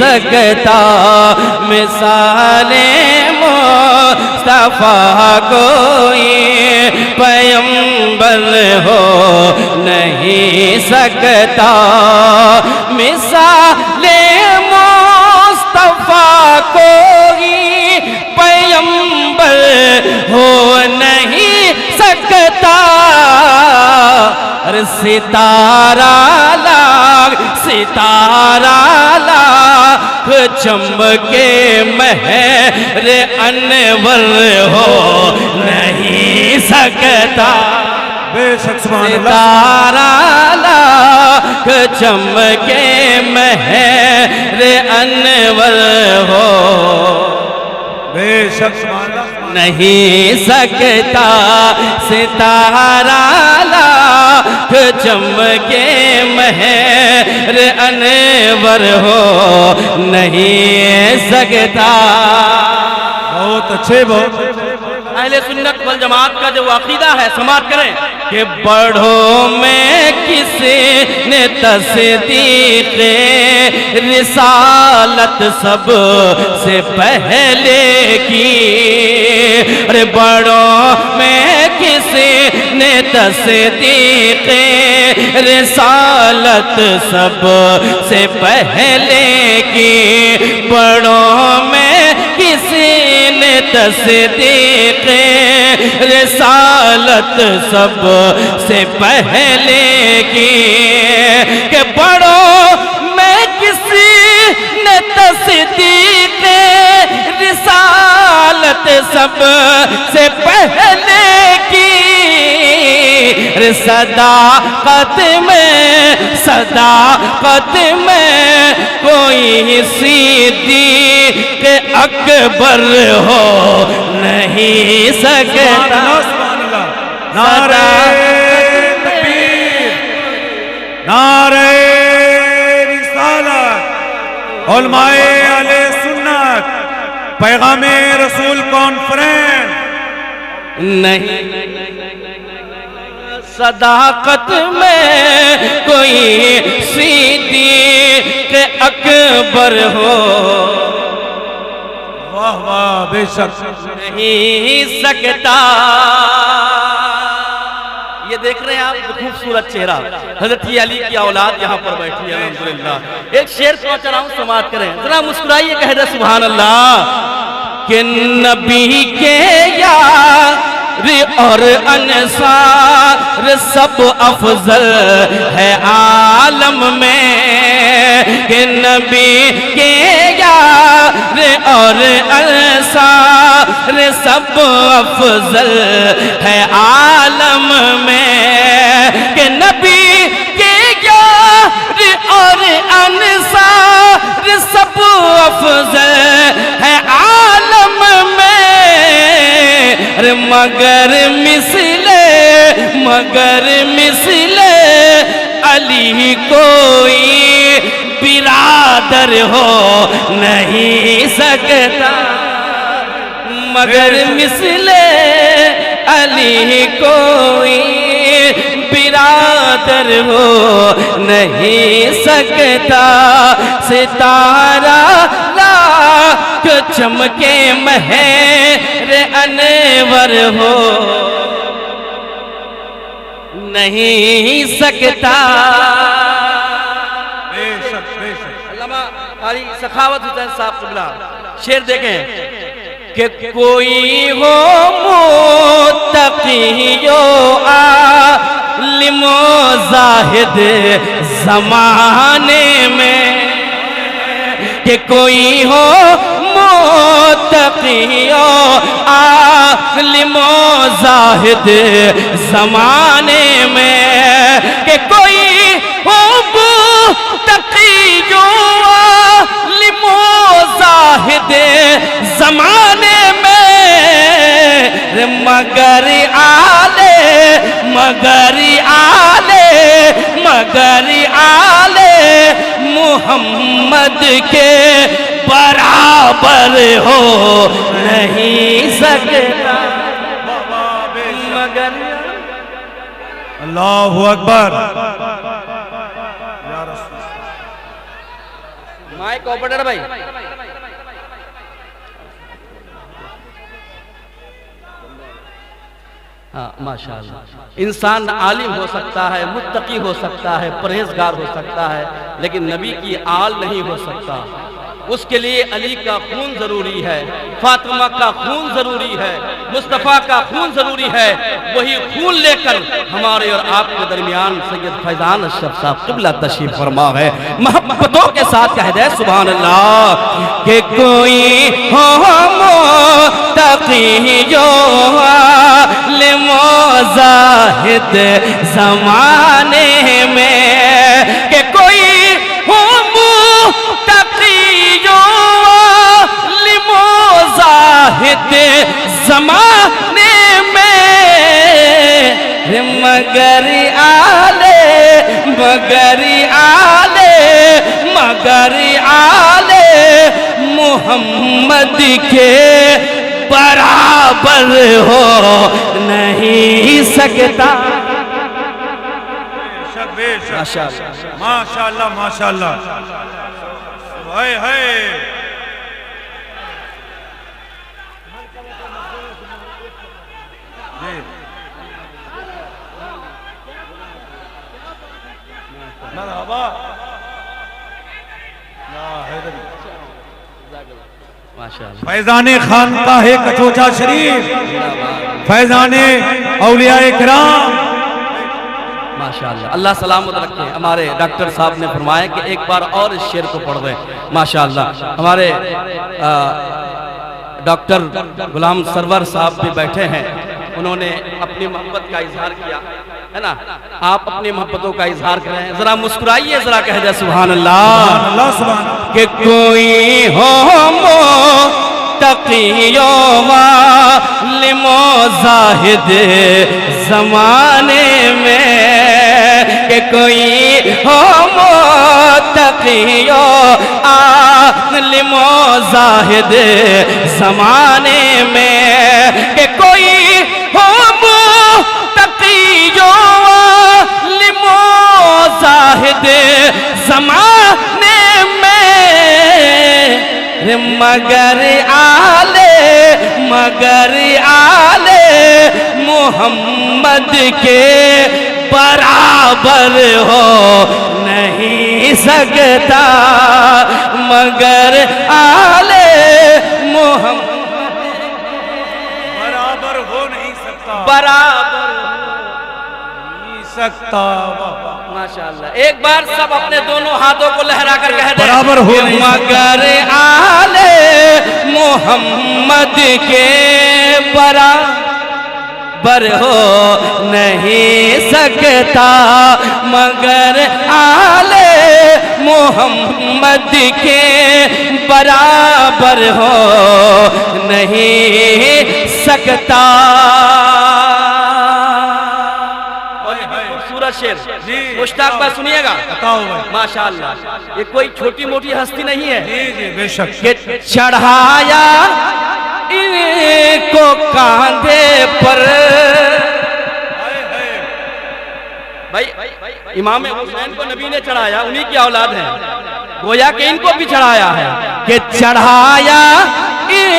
سکتا مثال مصطفیٰ کوئی پیغمبر ہو نہیں سکتا مثال مصطفیٰ کوئی پیغمبر ہو نہیں سکتا ستارہ لاکھ چمکے مہر انور ہو نہیں سکتا بے شک سبحان اللہ ستارہ لاکھ چمکے مہر انور ہو بے شک سبحان اللہ نہیں سکتا ستارہ لاکھ چمکے مہر انور ہو نہیں سکتا بہت اچھے بہت اہل سنت والجماعت کا جو عقیدہ ہے سماعت کریں کہ بڑھوں میں کسی نے تصدیق رسالت سب سے پہلے کی ارے بڑھوں میں کسی نے تصدیق رسالت سب سے پہلے کی بڑھوں میں کسی نے تصدیق رسالت سب سے پہلے کی کہ بڑھوں میں کسی نے تصدیق رسالت سب سے پہلے کی صداقت میں کوئی صدیق اکبر ہو نہیں سکتا نعرہ تکبیر نعرہ رسالت علماء اہل سنت پیغام رسول کانفرنس نہیں صداقت میں کوئی صدیق اکبر ہو واہ واہ بے شک نہیں سکتا یہ دیکھ رہے ہیں آپ خوبصورت چہرہ حضرت علی کی اولاد یہاں پر بیٹھی ہے الحمدللہ ایک شعر سوچ رہا ہوں سماعت کریں ذرا مسکرائیے کہہ دیں سبحان اللہ کہ نبی کے یار اور انصار سب افضل ہے عالم میں کہ نبی کے یار اور انصار سب افضل ہے عالم میں کہ نبی کے یار اور انصار سب افضل ہے عالم میں مگر مثل علی کوئی برادر ہو نہیں سکتا مگر مثل علی کوئی برادر ہو نہیں سکتا ستارہ لاکھ چمکے مہر انور ہو نہیں سکتا بے شک بے شک علامہ قاری سخاوت حسین صاحب قبلہ شعر دیکھیں کہ کوئی ہو متقی و عالم و زاہد زمانے میں کہ کوئی ہو متقی و عالم و زاہد زمانے میں کہ کوئی ہو متقی و عالم و زاہد زمانے میں مگر آلے محمد کے برابر ہو نہیں سکتا مگر اللہ اکبر مائک آپریٹر بھائی، ہاں ماشاءاللہ. انسان عالم ہو سکتا ہے، متقی ہو سکتا ہے، پرہیزگار ہو سکتا ہے، لیکن نبی کی آل نہیں ہو سکتا. اس کے لیے علی کا خون ضروری ہے، فاطمہ کا خون ضروری ہے، مصطفیٰ کا خون ضروری ہے. وہی خون لے کر ہمارے اور آپ کے درمیان سید فیضان اشرف صاحب قبلہ تشریف فرما ہے. محبتوں کے ساتھ کہہ دے سبحان اللہ. کہ کوئی ہو متقی جو عالم و زاہد زمانے میں، کہ کوئی ہو متقی جو عالم و زاہد زمانے میں، مگر آلے محمد کے برابر ہو نہیں سکتا. بے شک ماشاءاللہ ماشاءاللہ. ہائے ہائے. مرحبا. فیضان خانقاہ کچوچا شریف، فیضان اولیاء کرام. ماشاءاللہ. اللہ سلامت رکھے. ہمارے ڈاکٹر صاحب نے فرمایا کہ ایک بار اور اس شعر کو پڑھ دیں. ماشاءاللہ. ہمارے ڈاکٹر غلام سرور صاحب بھی بیٹھے ہیں، انہوں نے اپنی محبت کا اظہار کیا ہے نا. آپ اپنی محبتوں کا اظہار کریں، ذرا مسکرائیے، ذرا کہہ دیں سبحان اللہ. اللہ سبحان اللہ. کہ کوئی ہو متقی و عالم و زاہد زمانے میں، کہ کوئی ہو متقی و عالم و زاہد زمانے میں، کہ کوئی ہو متقی و عالم و زاہد زمانے میں، مگر آلے محمد کے برابر ہو نہیں سکتا. مگر آلے محمد برابر ہو نہیں سکتا. برابر نہیں سکتا. ماشاءاللہ. ایک بار سب اپنے دونوں ہاتھوں کو لہرا کر کہہ دیں برابر ہو نہیں سکتا. مگر آلے محمد کے برابر ہو نہیں سکتا. مگر آلے محمد کے برابر ہو نہیں سکتا. شیر مشتاق بات سنیے گا. ماشاءاللہ. یہ کوئی چھوٹی موٹی ہستی نہیں ہے. جی بے شک. کہ چڑھایا ان کو کاندھے پر. بھائی امام حسین کو نبی نے چڑھایا، انہی کی اولاد ہیں، گویا کہ ان کو بھی چڑھایا ہے. کہ چڑھایا ان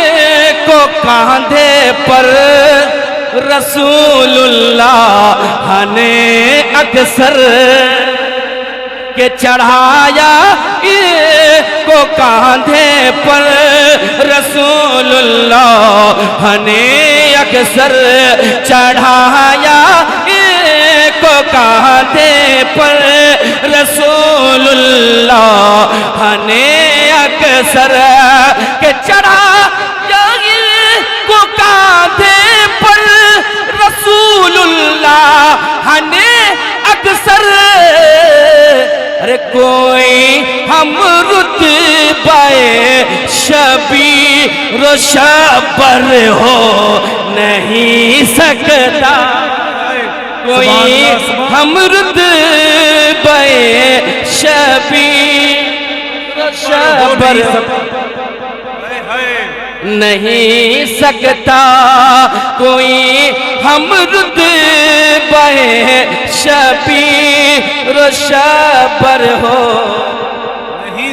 کو کاندھے پر رسول اللہ نے اکثر. کہ چڑھایا ان کو کاندھے پر رسول اللہ نے اکثر. چڑھایا ان کو کاندھے پر رسول اللہ نے اکثر. کہ چڑھایا ان کو کاندھے پر رسول اللہ نے اکثر. ارے کوئی ہم رتبہ شبیر و شبر ہو نہیں سکتا. کوئی ہم رتبہ شبیر و شبر نہیں سکتا. کوئی ہم رتبہ شبیر و شبر ہو نہیں